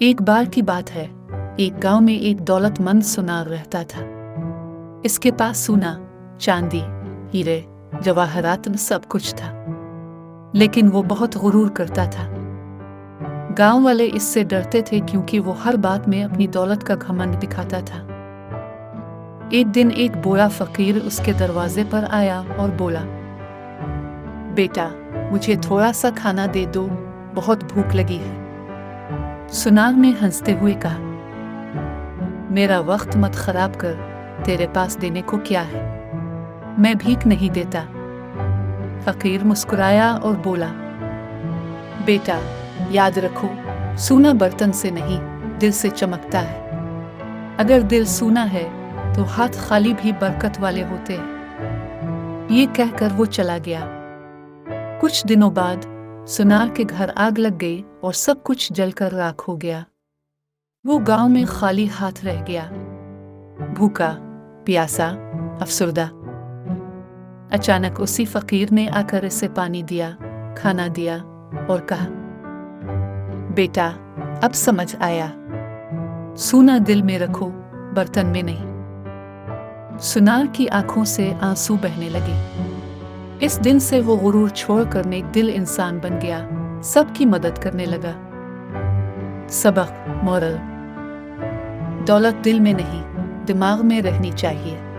ایک بار کی بات ہے، ایک گاؤں میں ایک دولتمند سونار رہتا تھا۔ اس کے پاس سونا، چاندی، ہیرے، جواہرات سب کچھ تھا، لیکن وہ بہت غرور کرتا تھا۔ گاؤں والے اس سے ڈرتے تھے کیونکہ وہ ہر بات میں اپنی دولت کا گھمنڈ دکھاتا تھا۔ ایک دن ایک بوڑھا فقیر اس کے دروازے پر آیا اور بولا، بیٹا، مجھے تھوڑا سا کھانا دے دو، بہت بھوک لگی ہے۔ سونار نے ہنستے ہوئے کہا، میرا وقت مت خراب کر، تیرے پاس دینے کو کیا ہے؟ میں بھیک نہیں دیتا۔ فقیر مسکرایا اور بولا، بیٹا، یاد رکھو، سونا برتن سے نہیں، دل سے چمکتا ہے۔ اگر دل سونا ہے تو ہاتھ خالی بھی برکت والے ہوتے ہیں۔ یہ کہہ کر وہ چلا گیا۔ کچھ دنوں بعد سونار کے گھر آگ لگ گئی اور سب کچھ جل کر راکھ ہو گیا۔ وہ گاؤں میں خالی ہاتھ رہ گیا، بھوکا، پیاسا، افسردہ۔ اچانک اسی فقیر نے آ کر اسے پانی دیا، کھانا دیا اور کہا، بیٹا، اب سمجھ آیا، سونا دل میں رکھو، برتن میں نہیں۔ سونار کی آنکھوں سے آنسو بہنے لگے۔ اس دن سے وہ غرور چھوڑ کر نیک دل انسان بن گیا، سب کی مدد کرنے لگا۔ سبق: مورل: دولت دل میں نہیں، دماغ میں رہنی چاہیے۔